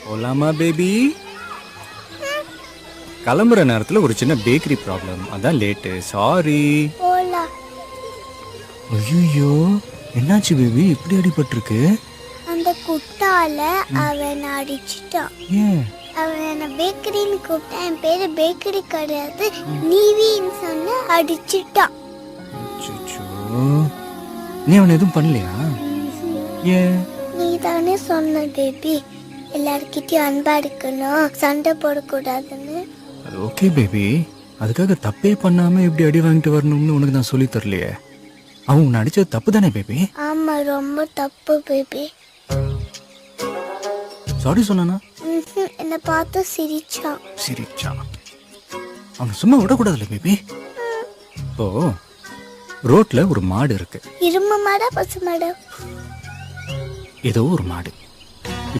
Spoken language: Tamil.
போலாமா பேபி? கிளம்புற நேரத்துல ஒரு சின்ன பேக்கரி ப்ராப்ளம், அதான் லேட்டு. சாரி. போலாம். ஐயோ, என்னாச்சு பேபி? இப்படி அடிபட்டிருக்கு? அந்த குட்டால அவன் அடிச்சிட்டான். ஏன்? அவன் என்ன பேக்கரின்னு கூப்பிட்டான். என் பேரு பேக்கரி கிடையாது, நீவின்னு சொன்ன அடிச்சிட்டான். அச்சச்சோ. நீ அவனை எதுவும் பண்ணலையா? ஏன்? நீ தானே சொன்ன பேபி, எல்லார்கிட்டயும் அன்பா இருக்கணும், சண்டை போடக்கூடாதுன்னு. அது ஓகே பேபி, அதுக்காக தப்பே பண்ணாம இப்படி அடி வாங்கிட்டு வரணும்னு உனக்கு நான் சொல்லி தரலையே. அவன் உன்னை அடிச்சது தப்பு தானே பேபி? ஆமா, ரொம்ப தப்பு பேபி. சாரி சொன்னானா? என்னை பார்த்து சிரிச்சான். சிரிச்சா? அவனை சும்மா விடக்கூடாதுல்ல பேபி. இப்போ ரோட்ல ஒரு மாடு இருக்கு. இரும்பு மாடா பசு மாடா? ஏதோ ஒரு மாடு.